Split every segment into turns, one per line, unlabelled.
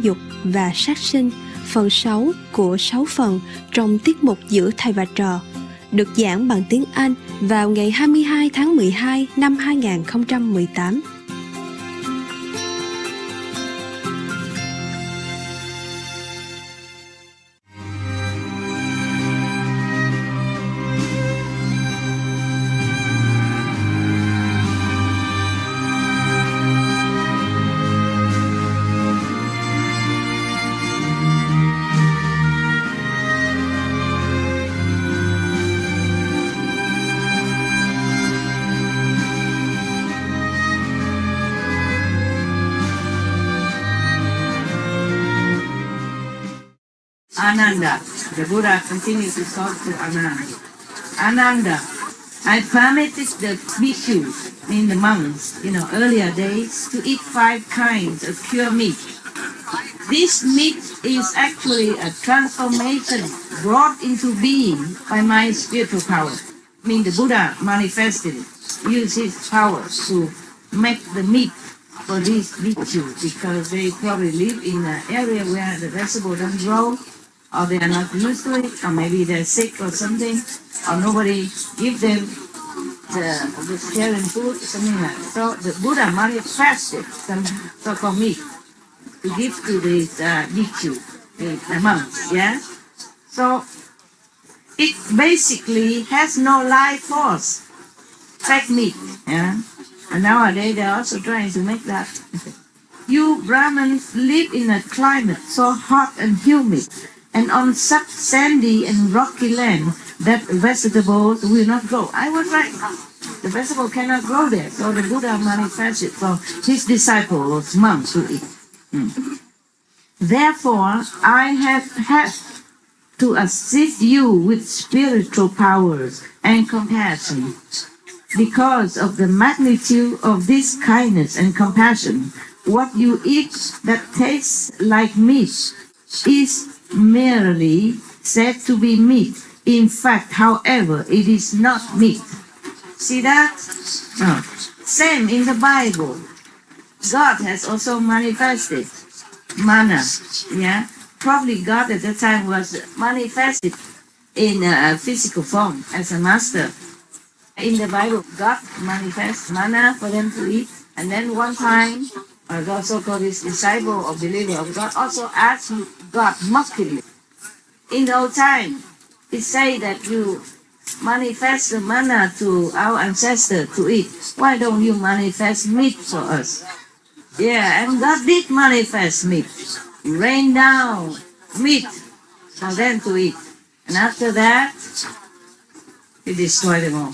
dục và sát sinh, phần 6 của 6 phần trong tiết mục Giữa Thầy và Trò, được giảng bằng tiếng Anh vào ngày 22 tháng 12 năm 2018.
Ananda, the Buddha continued to talk to Ananda. Ananda, I permitted the bhikkhus, the monks, earlier days, to eat 5 kinds of pure meat. This meat is actually a transformation brought into being by my spiritual power. The Buddha manifested it, used his power to make the meat for these bhikkhus because they probably live in an area where the vegetable doesn't grow, or they are not used to it, or maybe they're sick or something, or nobody give them the vegetarian food, something like that. So the Buddha manifested some so-called meat to give to these bhikkhu, the monks, yeah? So it basically has no life force, fake meat, yeah? And nowadays they're also trying to make that. You Brahmins live in a climate so hot and humid, and on such sandy and rocky land that vegetables will not grow. I was right. The vegetable cannot grow there. So the Buddha manifested for his disciples, monks, to eat. Therefore, I have had to assist you with spiritual powers and compassion. Because of the magnitude of this kindness and compassion, what you eat that tastes like meat is merely said to be meat. In fact, however, it is not meat. See that? No. Same in the Bible. God has also manifested manna. Yeah? Probably God at that time was manifested in a physical form as a master. In the Bible, God manifests manna for them to eat. And then one time, God so-called his disciple or believer of God also asked God mockingly. In the old time, it say that you manifest the manna to our ancestors to eat. Why don't you manifest meat for us? Yeah, and God did manifest meat. Rain down meat for them to eat. And after that, he destroyed them all.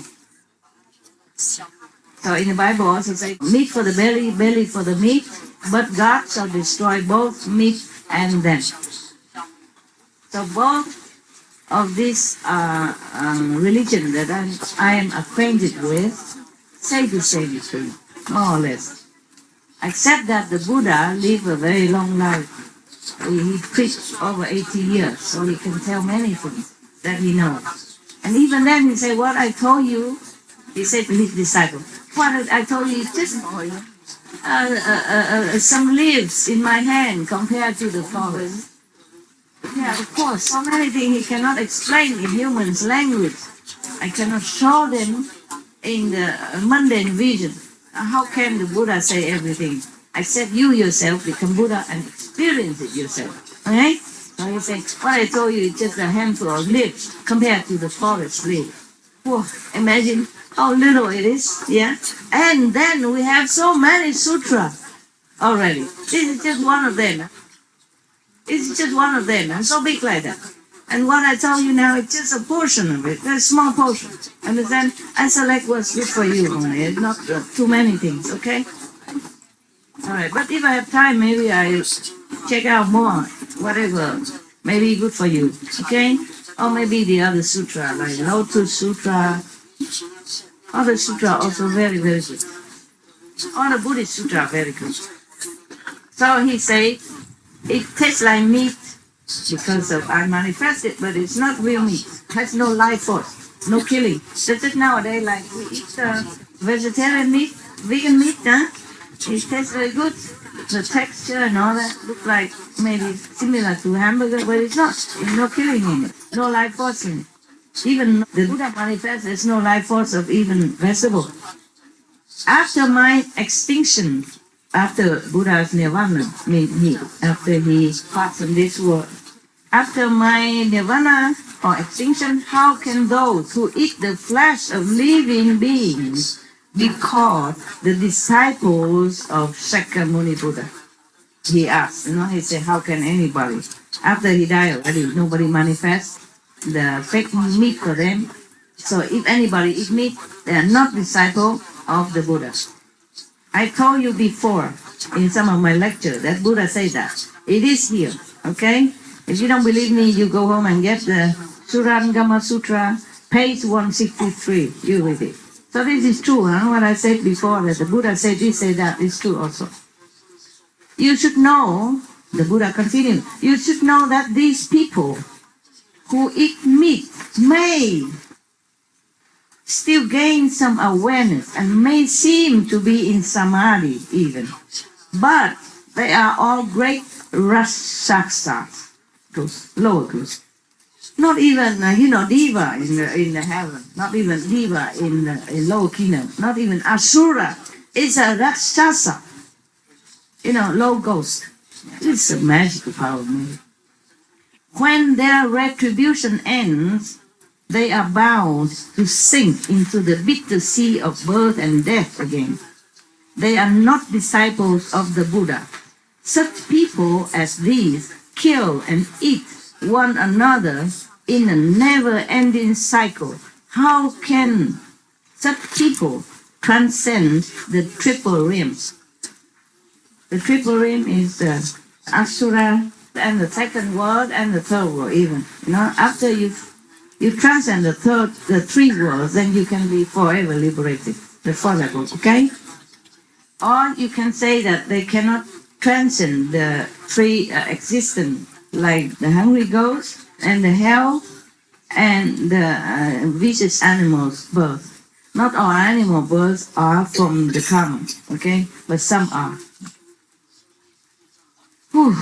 So in the Bible also say, meat for the belly, belly for the meat, but God shall destroy both meat and them. So both of these religion that I am acquainted with say the same thing, more or less. Except that the Buddha lived a very long life. He preached over 80 years, so he can tell many things that he knows. And even then he said, what I told you, he said to his disciple, what I told you is just some leaves in my hand compared to the forest. Yeah, of course, so many things he cannot explain in humans' language. I cannot show them in the mundane vision. How can the Buddha say everything? Except you yourself become Buddha and experience it yourself. Okay? So he said, what I told you is just a handful of leaves compared to the forest leaves. Whoa, imagine how little it is, yeah? And then we have so many sutras already. This is just one of them. It's just one of them, so big like that. And what I tell you now is just a portion of it, a small portion. Understand? I select what's good for you only, not too many things, okay? All right, but if I have time, maybe I check out more, whatever, maybe good for you, okay? Or maybe the other sutra, like Lotus Sutra. Other sutra also very, very good. All the Buddhist sutra very good. So he said, it tastes like meat because of I manifest it, but it's not real meat. It has no life force, no killing. That's it nowadays, like we eat vegetarian meat, vegan meat, huh? It tastes very good. The texture and all that look like maybe similar to hamburger, but it's not. There's no killing in it. No life force in it. Even the Buddha manifests, there's no life force of even vegetable. After my extinction, after Buddha's nirvana, after he passed from this world, after my nirvana or extinction, how can those who eat the flesh of living beings be called the disciples of Shakyamuni Buddha? He asked, he said, how can anybody? After he died already, nobody manifests the fake meat for them. So if anybody eat meat, they are not disciple of the Buddha. I told you before in some of my lectures that Buddha said that. It is here, okay? If you don't believe me, you go home and get the Surangama Sutra, page 163. You read it. So this is true, what I said before, that the Buddha said this, said that, is true also. You should know, the Buddha continued, you should know that these people who eat meat may still gain some awareness and may seem to be in samadhi even. But they are all great rasasas, those lower groups. Not even, diva in the heaven, not even diva in lower kingdom, not even asura. It's a rakshasa, low ghost. It's a magical power, maybe. When their retribution ends, they are bound to sink into the bitter sea of birth and death again. They are not disciples of the Buddha. Such people as these kill and eat one another in a never-ending cycle. How can such people transcend the triple realms? The triple realm is the Asura and the second world and the third world even. After you transcend the three worlds, then you can be forever liberated. The four levels, okay? Or you can say that they cannot transcend the three existence, like the hungry ghost and the hell and the vicious animals' birth. Not all animal births are from the karma, okay? But some are. Whew.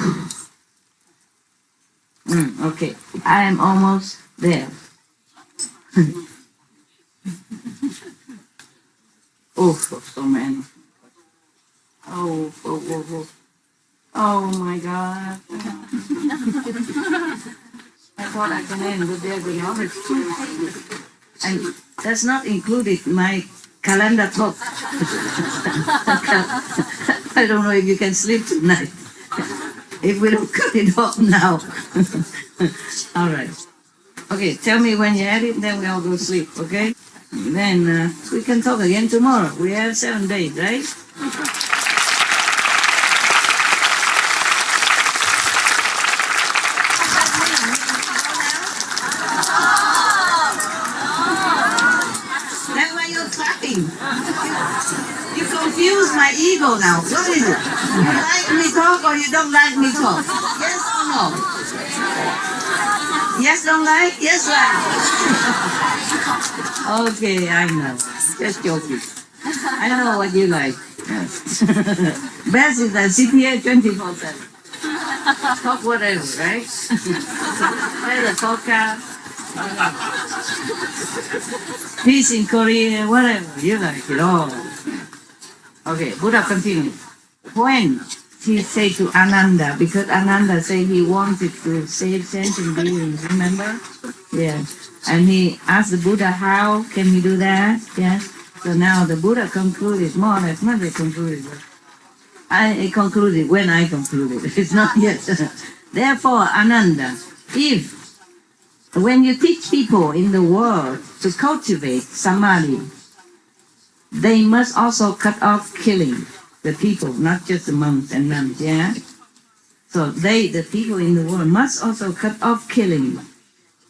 Okay, I am almost there. So many. Oh my God. I thought I can end, but there's another two. And that's not included my calendar talk. I don't know if you can sleep tonight. If we don't cut it off now. All right. Okay, tell me when you're at it, then we all go sleep, okay? Then we can talk again tomorrow. We have 7 days, right? That's why you're clapping. You confuse my ego now. What is it? You like me talk or you don't like me talk? Yes or no? Yes, don't like? Yes, like. Okay, I know. Just joking. I know what you like. Yes. Best is that sit here 24/7. Talk whatever, right? There's a podcast. Peace in Korea, whatever. You like it all. Okay, Buddha continued. When he said to Ananda, because Ananda said he wanted to save sentient beings, remember? Yeah. And he asked the Buddha, how can he do that? Yes. So now the Buddha concluded, more or less, not they concluded, but I concluded when I concluded. It's not yet. Therefore, Ananda, when you teach people in the world to cultivate samadhi, they must also cut off killing the people, not just the monks and nuns, yeah? So the people in the world, must also cut off killing.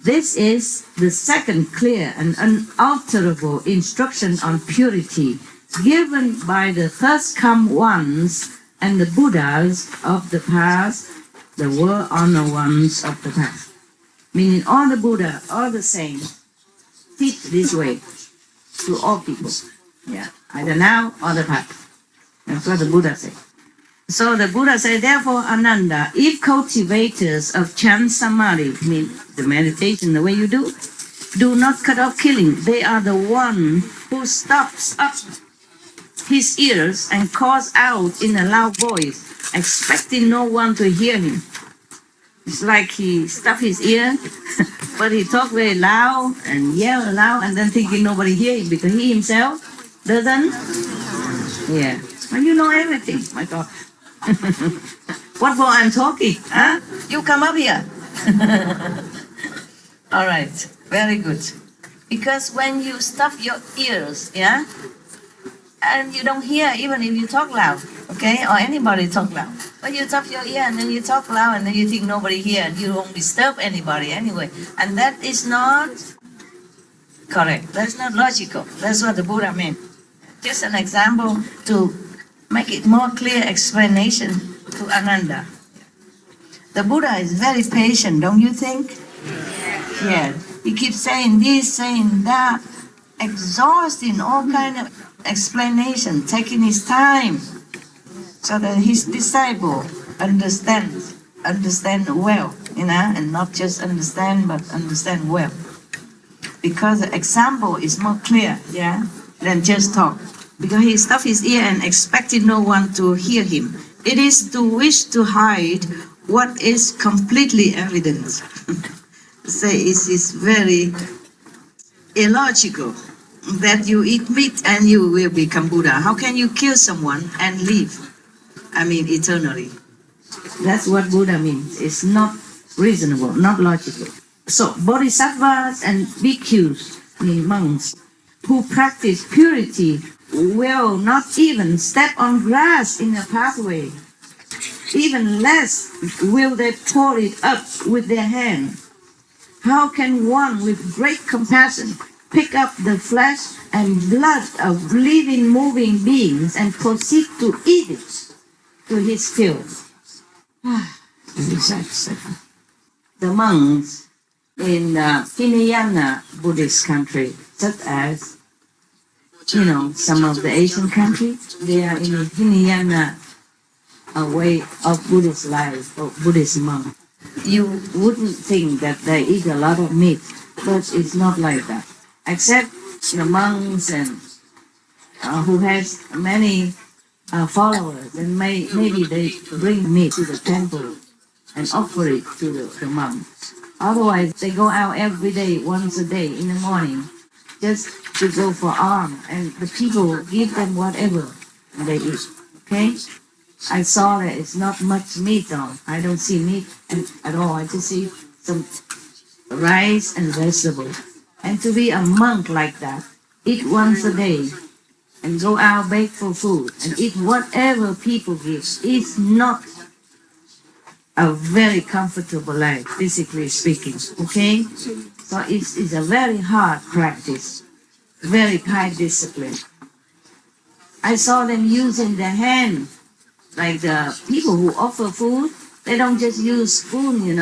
This is the second clear and unalterable instruction on purity given by the thus come ones and the Buddhas of the past, the world honor ones of the past. Meaning all the Buddha, all the saints, teach this way to all people. Yeah, either now or the past. That's what the Buddha said. So the Buddha said, therefore, Ananda, if cultivators of Chan Samadhi, mean the meditation, the way you do not cut off killing, they are the one who stops up his ears and calls out in a loud voice, expecting no one to hear him. It's like he stuffed his ear, but he talked very loud and yelled loud and then thinking nobody hear him because he himself doesn't. Yeah. Well, you know everything, my God. What for I'm talking? Huh? You come up here. All right. Very good. Because when you stuff your ears, yeah, and you don't hear even if you talk loud, okay, or anybody talk loud. When you stuff your ear and then you talk loud and then you think nobody hear, and you won't disturb anybody anyway. And that is not correct. That's not logical. That's what the Buddha meant. Just an example to make it more clear explanation to Ananda. The Buddha is very patient, don't you think? Yeah. He keeps saying this, saying that, exhausting all kind of explanation, taking his time so that his disciple understand well, and not just understand but understand well. Because the example is more clear, yeah, than just talk. Because he stuffed his ear and expected no one to hear him. It is to wish to hide what is completely evident. Say it is very illogical that you eat meat and you will become Buddha. How can you kill someone and live? Eternally. That's what Buddha means. It's not reasonable, not logical. So, bodhisattvas and bhikkhus, monks, who practice purity will not even step on grass in a pathway. Even less will they pull it up with their hand. How can one with great compassion pick up the flesh and blood of living, moving beings and proceed to eat it to his fill? The monks in Hinayana Buddhist country, such as, some of the Asian countries, they are in the Hinayana way of Buddhist life, or Buddhist monk. You wouldn't think that they eat a lot of meat, but it's not like that. Except the monks and who has many followers, and maybe they bring meat to the temple and offer it to the monks. Otherwise, they go out every day, once a day in the morning, just to go for alms, and the people give them whatever they eat. Okay? I saw that it's not much meat on. I don't see meat at all. I just see some rice and vegetables. And to be a monk like that, eat once a day and go out beg for food and eat whatever people give, is not a very comfortable life, physically speaking. Okay? So it's a very hard practice, very high discipline. I saw them using their hand. Like the people who offer food, they don't just use spoon,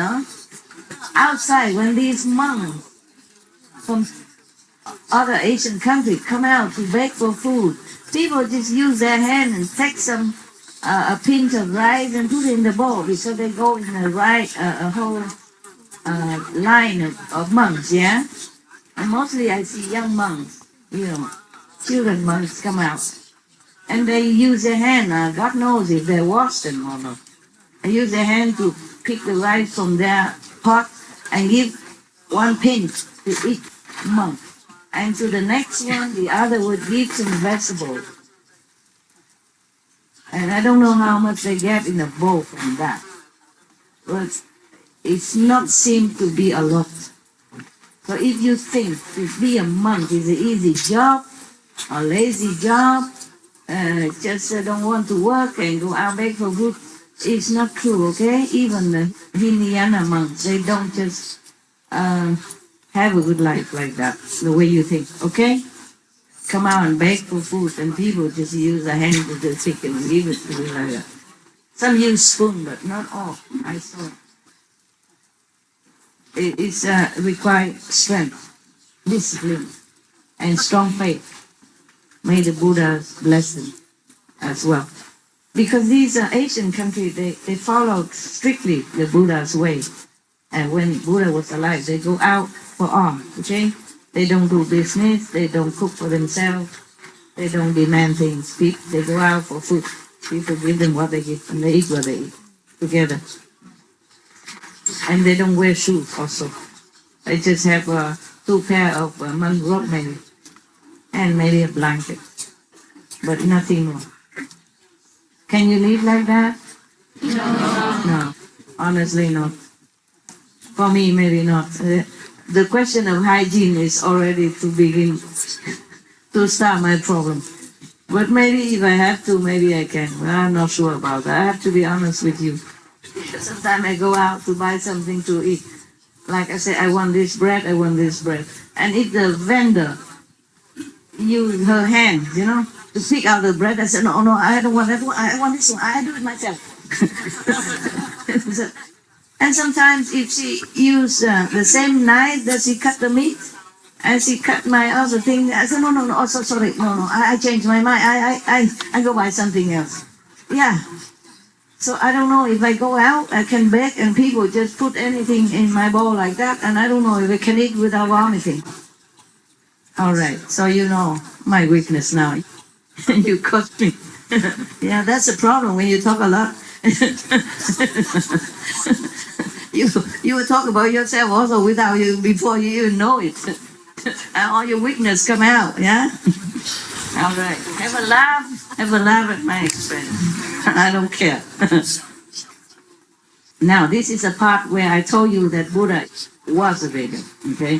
Outside, when these monks from other Asian countries come out to beg for food, people just use their hand and take some a pinch of rice and put it in the bowl, because they go in a whole line of monks, yeah? And mostly I see young monks, children monks come out. And they use their hand, God knows if they wash them or not. They use their hand to pick the rice from their pot and give one pinch to each monk. And to the next one, the other would give some vegetables. And I don't know how much they get in a bowl from that. But it's not seem to be a lot. So if you think to be a monk is an easy job, a lazy job, just don't want to work and go out beg for food, it's not true, okay? Even the Hinayana monks, they don't just have a good life like that, the way you think, okay? Come out and beg for food, and people just use a hand to the stick and give it to you like that. Some use spoon, but not all. I saw it. It's requires strength, discipline, and strong faith. May the Buddha's blessing as well. Because these Asian countries, they follow strictly the Buddha's way. And when Buddha was alive, they go out for alms, okay? They don't do business, they don't cook for themselves, they don't demand things. They go out for food. People give them what they give, and they eat what they eat together. And they don't wear shoes also. They just have 2 pair of monk robe maybe, and maybe a blanket, but nothing more. Can you live like that? No, honestly not. For me, maybe not. The question of hygiene is already to begin to start my problem. But maybe if I have to, maybe I can. Well, I'm not sure about that. I have to be honest with you. Sometimes I go out to buy something to eat. Like I say, I want this bread, I want this bread. And if the vendor use her hands, to pick out the bread, I said, no, I don't want that one. I want this one. I do it myself. And sometimes if she use the same knife that she cut the meat, and she cut my other thing, I said, no, oh, so sorry, no, I changed my mind. I go buy something else. Yeah. So I don't know if I go out, I can beg, and people just put anything in my bowl like that, and I don't know if I can eat without vomiting. All right, so you know my weakness now. You caught me. Yeah, that's the problem when you talk a lot. You will talk about yourself also without you, before you even know it. And all your weakness come out, yeah? All right, have a laugh at my expense. I don't care. Now, this is a part where I told you that Buddha was a vegan, okay?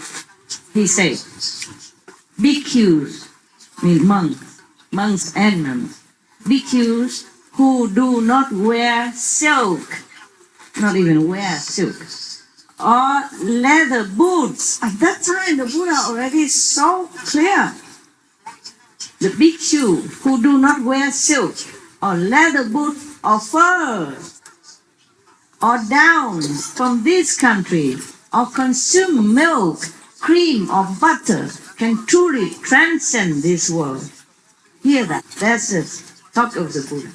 He said, bhikkhus, mean monks and nuns, bhikkhus who do not wear silk, not even wear silk, or leather boots. At that time, the Buddha already so clear. The bhikshu who do not wear silk, or leather boots, or fur, or down from this country, or consume milk, cream, or butter, can truly transcend this world. Hear that? That's the talk of the Buddha.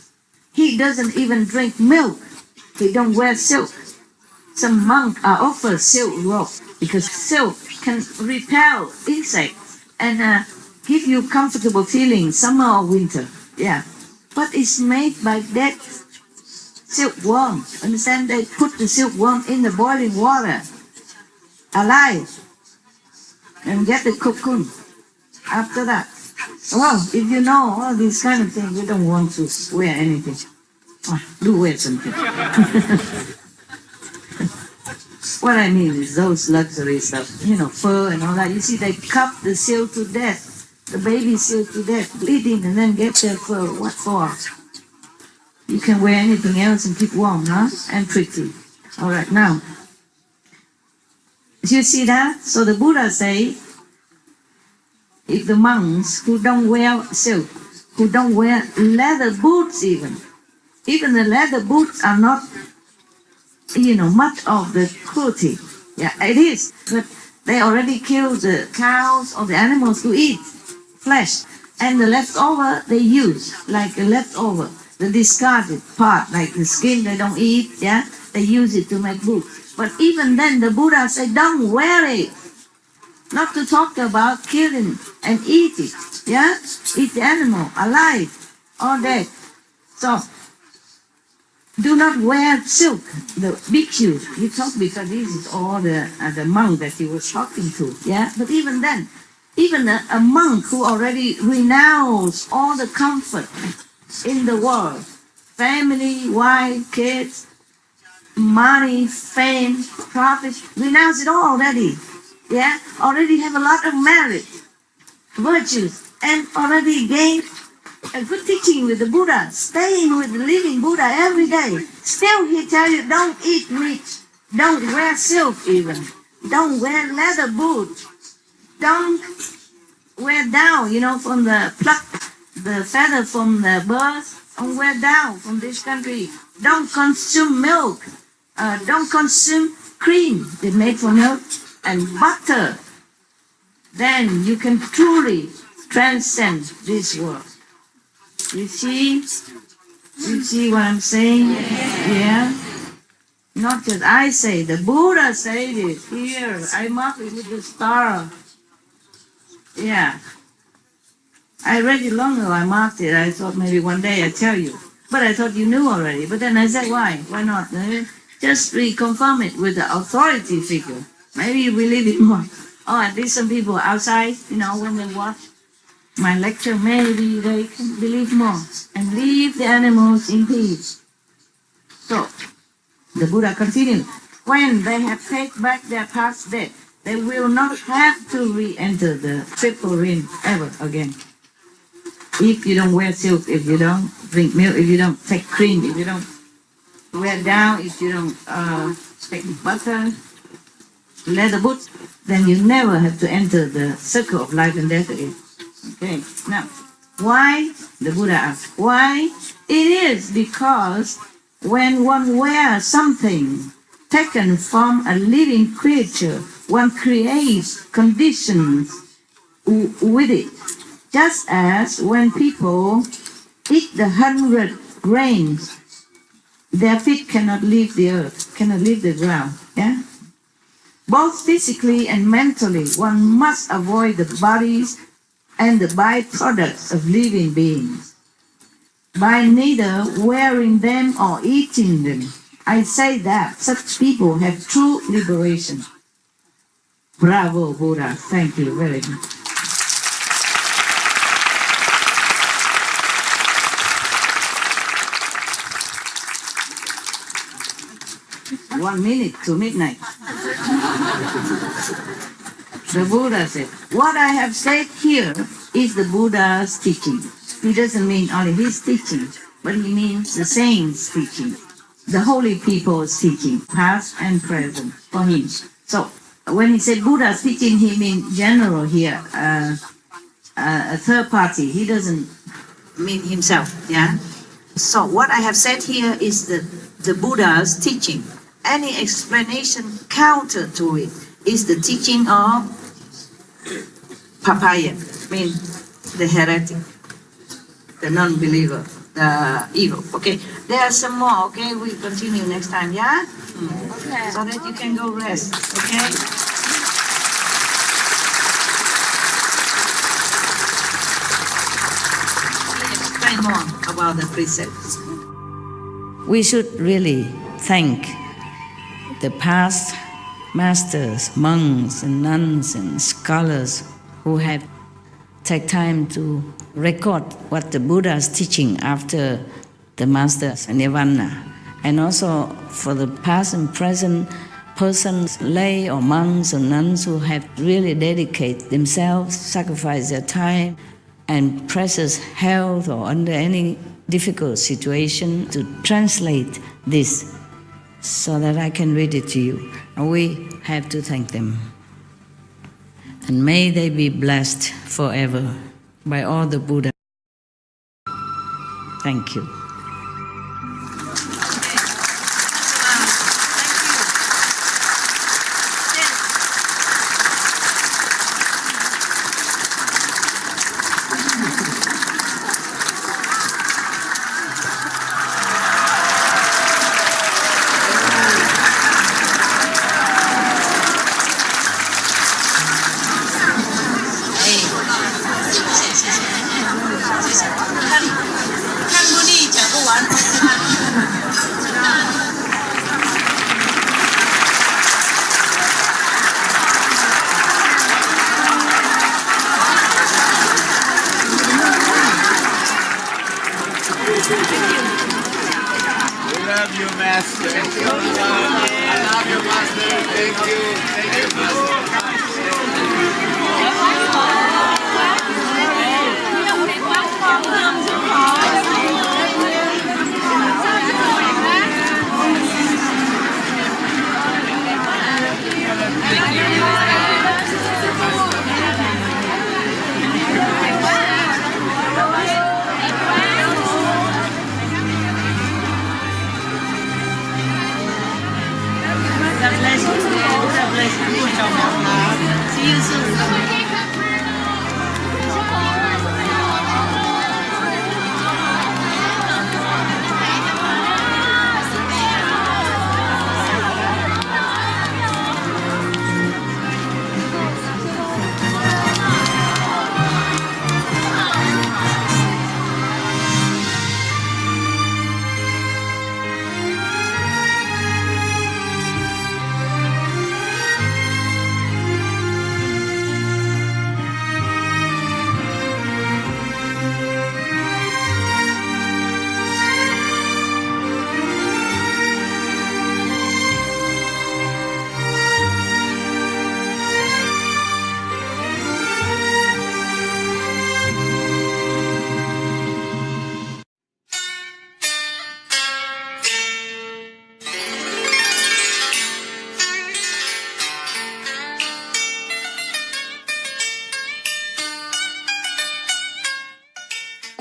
He doesn't even drink milk. He don't wear silk. Some monks are offered silk robe because silk can repel insects and give you comfortable feeling, summer or winter. Yeah. But it's made by dead silkworm. Understand? They put the silkworm in the boiling water, alive, and get the cocoon. After that, well, if you know all these kind of things, you don't want to wear anything. Do wear something. What I mean is those luxury stuff, fur and all that. You see, they cup the seal to death, the baby seal to death, bleeding, and then get their fur. What for? You can wear anything else and keep warm, huh? And pretty. All right, now, do you see that? So the Buddha say, if the monks who don't wear silk, who don't wear leather boots even the leather boots are not, much of the cruelty. Yeah, it is. But they already kill the cows or the animals to eat flesh. And the leftover they use, like a leftover, the discarded part, like the skin they don't eat, yeah? They use it to make boots. But even then, the Buddha said, don't wear it. Not to talk about killing and eat it, yeah? Eat the animal, alive or dead. So, do not wear silk, the bhikkhus. He talked because this is all the monk that he was talking to, yeah? But even then, even a monk who already renounced all the comfort in the world, family, wife, kids, money, fame, profit, renounce it all already, yeah? Already have a lot of merit, virtues, and already gained a good teaching with the Buddha, staying with the living Buddha every day. Still he tell you, don't eat meat, don't wear silk even, don't wear leather boots, don't wear down, from the pluck, the feather from the birds, don't wear down from this country. Don't consume milk, don't consume cream they made from milk, and butter. Then you can truly transcend this world. You see? You see what I'm saying? Yeah? Not just I say, the Buddha said it. Here, I mark it with the star. Yeah. I read it long ago, I marked it. I thought maybe one day I'd tell you. But I thought you knew already. But then I said, why? Why not? Just reconfirm it with the authority figure. Maybe you believe it more. Oh, at least some people outside, when they watch my lecture, maybe they can believe more and leave the animals in peace. So, the Buddha continued, when they have taken back their past death, they will not have to re-enter the triple ring ever again. If you don't wear silk, if you don't drink milk, if you don't take cream, if you don't wear down, if you don't take butter, leather boots, then you never have to enter the circle of life and death again. Okay, now, why? The Buddha asked, why? It is because when one wears something taken from a living creature, one creates conditions with it. Just as when people eat the 100 grains, their feet cannot leave the earth, cannot leave the ground. Yeah? Both physically and mentally, one must avoid the bodies and the byproducts of living beings by neither wearing them or eating them. I say that such people have true liberation. Bravo, Buddha. Thank you very much. One minute to midnight. The Buddha said, what I have said here is the Buddha's teaching. He doesn't mean only his teaching, but he means the saints' teaching, the holy people's teaching, past and present, for him. So when he said Buddha's teaching, he means general here, a third party. He doesn't mean himself, yeah? So what I have said here is the Buddha's teaching. Any explanation counter to it is the teaching of papaya, mean the heretic, the non-believer, the evil. Okay, there are some more. Okay, we continue next time. Yeah. Okay. So that you can go rest. Okay. Explain more about the precepts. We should really thank the past masters, monks and nuns and scholars who have taken time to record what the Buddha is teaching after the master's nirvana, and also for the past and present persons, lay or monks or nuns who have really dedicated themselves, sacrificed their time and precious health or under any difficult situation to translate this so that I can read it to you. And we have to thank them. And may they be blessed forever by all the Buddha. Thank you.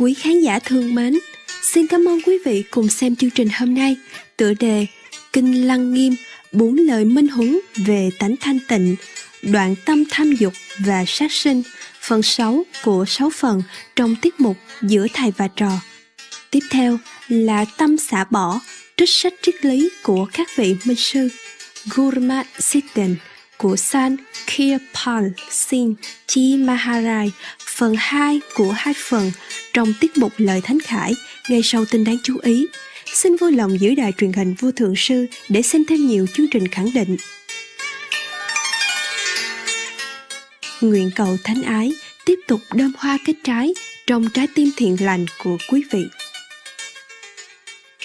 Quý khán giả thương mến, xin cảm ơn quý vị cùng xem chương trình hôm nay. Tựa đề Kinh Lăng Nghiêm, 4 lời minh huấn về tánh thanh tịnh, đoạn tâm tham dục và sát sinh, phần 6 của 6 phần trong tiết mục Giữa thầy và trò. Tiếp theo là tâm xả bỏ, trích sách triết lý của các vị minh sư Gurmat Sitten của San Kirpal Singh Ji Maharaj, phần 2 của 2 phần trong tiết mục Lời Thánh Khải, ngay sau tin đáng chú ý. Xin vui lòng giữ đài truyền hình Vô Thượng Sư để xem thêm nhiều chương trình khẳng định. Nguyện cầu thánh ái tiếp tục đơm hoa kết trái trong trái tim thiện lành của quý vị.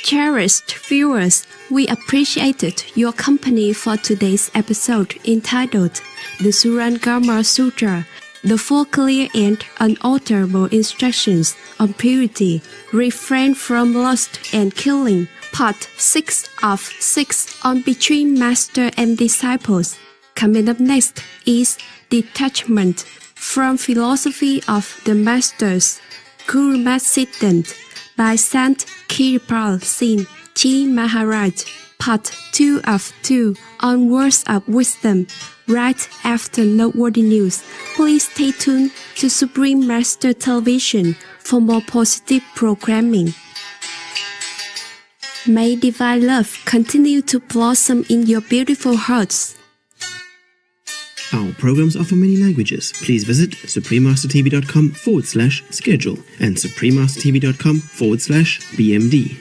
Cherished viewers, we appreciated your company for today's episode entitled The Surangama Sutra, the Four Clear and Unalterable Instructions on Purity, Refrain from Lust and Killing, Part 6 of 6 on Between Master and Disciples. Coming up next is Detachment from Philosophy of the Masters, Gurmat Sitten, by Sant Kirpal Singh Ji Maharaj, Part 2 of 2 on Words of Wisdom, right after noteworthy news. Please stay tuned to Supreme Master Television for more positive programming. May divine love continue to blossom in your beautiful hearts.
Our programs offer many languages. Please visit suprememastertv.com/schedule and suprememastertv.com/BMD.